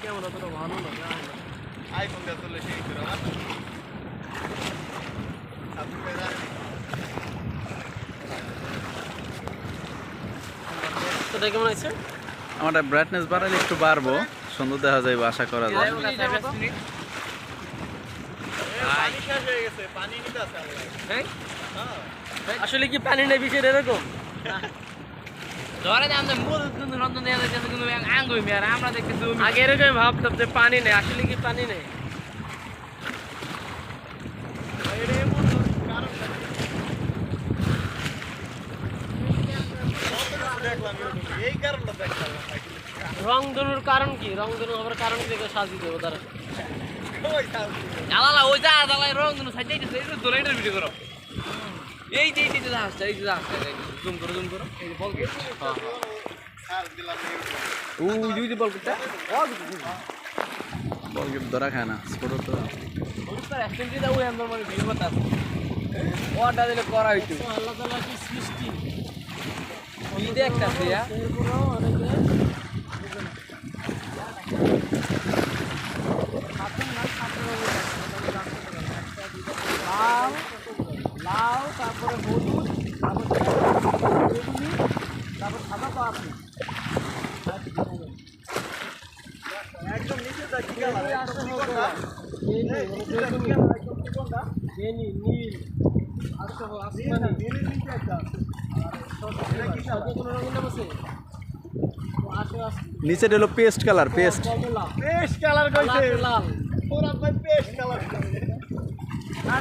কেমন অতটা ভালো না আইফোন দিয়ে তুললে সেই করে কেমন আছে? আমার ব্রাইটনেস বাড়ালে একটু বাড়বো, সুন্দর দেখা যাবে আশা করা যায়। আসলে কি পানি নেই বিষয় এরকম ধরে আমরা মূল কিন্তু রন্ধন দেওয়া যাচ্ছে কিন্তু আঙ্গুই মেয়ার আমরা দেখতেছি আগে এরকম ভাবতাম যে পানি নেই, আসলে কি পানি নেই? রংধনুর কারণ কি? রংধনু হবার কারণ কি সাজি দেবো তারা আলাদা ওই যা আলাদা রংধনু সাজিয়ে দোলাইটার ভিডিও করো। এই যে আসছে এই যে আসছে জুম করো এই যে বল বল গেট ধরা খায় না ছোট তো অর্ডার দিলে করা হইতো আল্লাহ তাআলা কি সৃষ্টি কি দেখতাছে ইয়া লাউ তারপরে হলুদ তারপর সাদা পাপড়ি একদম নিচে দেখি নীল আর সব আসমানি নীলের নিচে একটা নিচে হলো পেস্ট কালার, পেস্ট কালার কইছে লাল পুরা ভাই পেস্ট কালার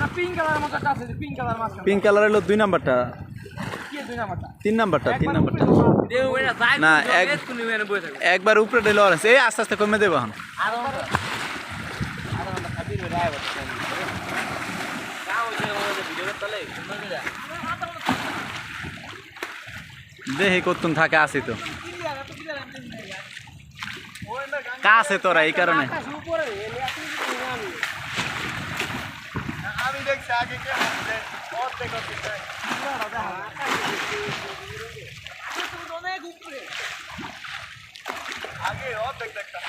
না পিঙ্ক কালার মতো আছে পিঙ্ক কালার মাছ পিঙ্ক কালার হলো 2 নাম্বারটা কি 2 নাম্বারটা 3 নাম্বারটা দেও এটা যাই না তুমি মেরে বই থাকো একবার উপরে দিলে অরেঞ্জ এই আস্তে আস্তে কমে দেব এখন আর আমরা খাবির রায় বলতে কাও যে আমাদের ভিডিও তলে সুন্দর করে দেখি কতক্ষণ থাকে আসি তো কাছে তোরা এই কারণে আমি দেখছি আগে কেমন অনেক উপরে আগে অর্ধেক দেখতাম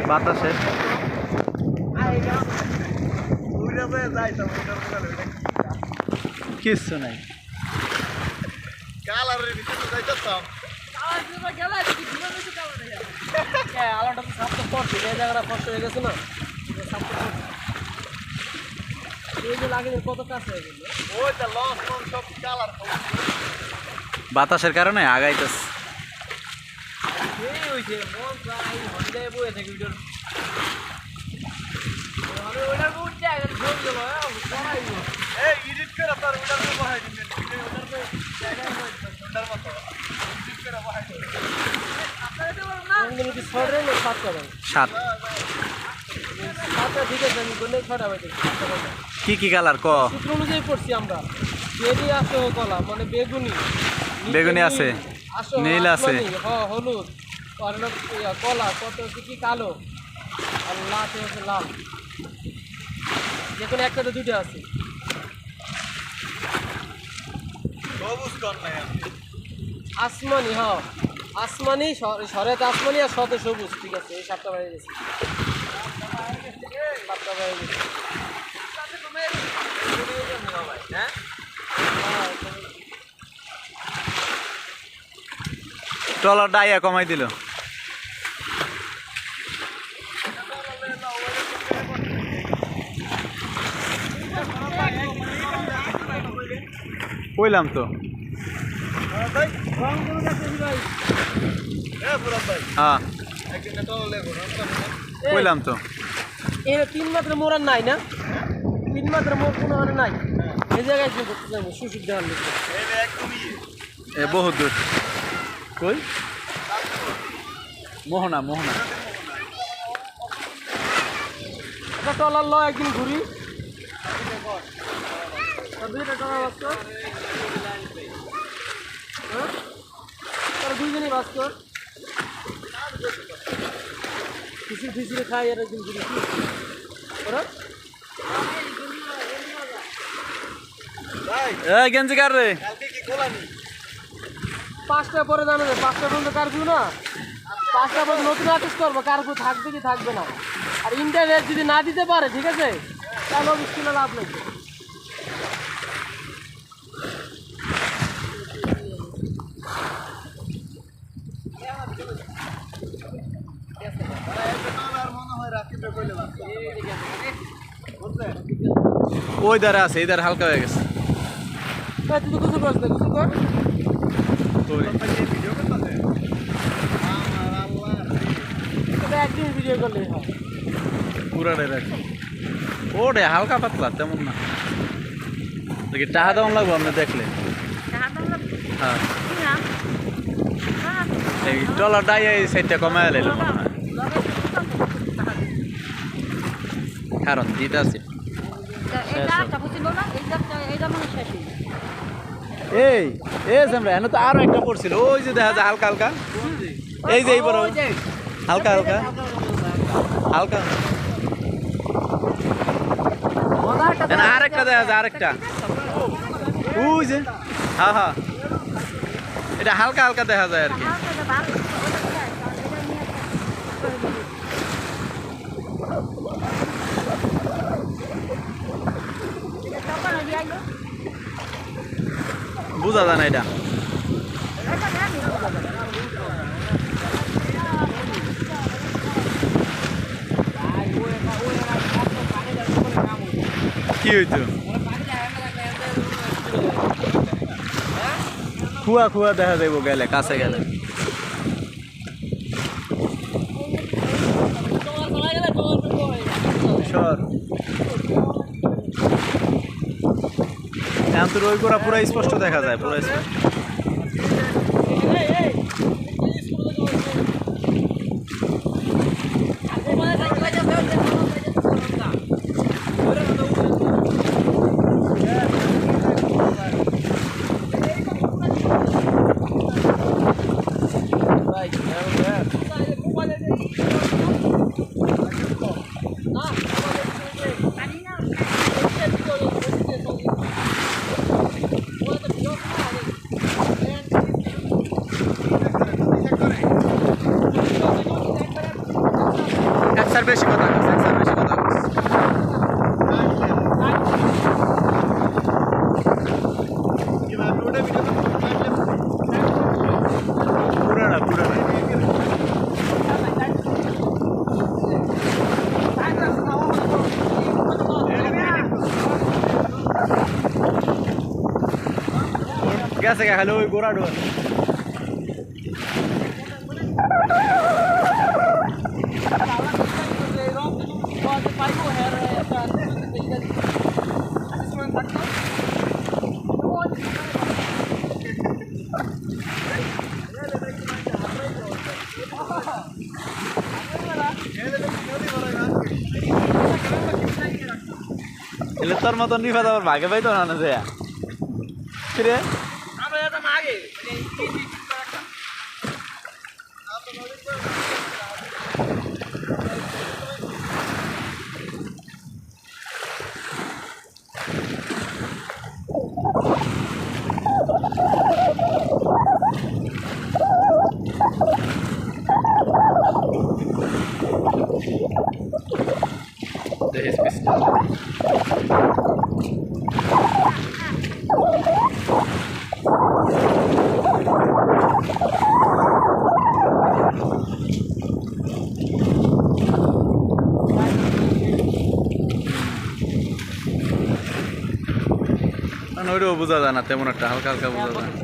বাতাসে কিছু নাই কালারের ভিতরে যাইতাম আলাদা তো সাপ তো পড়ছে এই জায়গাটা কষ্ট হয়ে গেছে না সাপ তো এই যে লাগে কত কাছে হয়ে গেল ওইটা লস মন সব কালার বাতাসের কারণে আগাইতেছে এই হইছে মন যাই হন্ডে বয়ে থাকে ভিডিও আরে ওটার উঠছে আগে ঝোল গেল পড়াইব এই এডিট করে তার ওটার মতো বহাই দিবেন ওটার তো জায়গা হইছে ওটার মতো এডিট করে বহাই দিবেন আপনারা তো বলেন না কোনগুলো কি ছড় রে না সাত করে 7 সাতটা ঠিক আছে আমি কোনে ছড়া হইছে কি কালার ক সূত্র অনুযায়ী পড়ছি আমরা বেদি আছে কলা মানে বেগুনি আছে নীল আছে হ্যাঁ হলুদ আর কলা কত কি কালো আর লাল আছে লাল যেখানে একটা তো দুটো আছে সবুজ কোন নাই আসমানি হ্যাঁ আসমানি শরৎ আসমানি আর শত সবুজ ঠিক আছে এই সাতটা বাইরে গেছে সাতটা বাইরে গেছে ট্রলার ডাইয়া কমাই দিল কইলাম তো হ্যাঁ কইলাম তো এ 3 মাত্র মোড়ার নাই না 3 মাত্র মোড় কোনো আর নাই এই জায়গায় যে করতে যাবো সুসুর দেওয়ার লোক এ বহুত দূর কই মোহনা একটা টলার ল একদিন ঘুরি দুইটা টলার বাস কর তোর দুইজনই বাস কর খিচুড়ি ফিচুড়ি খাই আর একদিন ঘুরি গেঞ্জি কার রে 5টা পরে জানো 5টা পর্যন্ত কারফিউ না 5টা পর্যন্ত নতুন আদেশ করবো কারফিউ থাকবে কি থাকবে না আর ইন্টারনেট যদি না দিতে পারে ঠিক আছে তাহলে অফিস কিনে লাভ নেই ওই ধারে আছে এই ধারে হালকা হয়ে গেছে তুই তো কিছু করছ না কিছু কর একদিন ভিডিও করলে হয় পুরাটাই রাখি ওরে হালকা পাতলা তেমন না দেখি টাকা দেওয়ান লাগবো আপনি দেখলে হ্যাঁ এই ডলারটাই এই সাইডটা কমায় এলো মনে হয় কারণ দিতে আছে এই আমরা এনে তো আরো একটা পড়ছিল ওই যে দেখা যায় হালকা হালকা এই যে এই বড় হালকা হালকা হালকা আরেকটা দেখা যায় আরেকটা ওই যে হ্যাঁ হ্যাঁ এটা হালকা হালকা দেখা যায় আর কি বুঝা যায় না এটা কি হইতো খুয়া খুয়া দেখা যাইব গেলে কাছে গেলে তোর ওই করা পুরো স্পষ্ট দেখা যায় পুরো স্পষ্ট একসার বেশি কথা একসার বেশি কথা পুরানা পুরানা গেছে খালি ওই গোড়া ডোর এলে তোর মতন নিফাত আবার ভাগে পাইতো না যে রে Dejes pescado. ওইটাও বোঝা যায় না তেমন একটা হালকা হালকা বোঝা যায়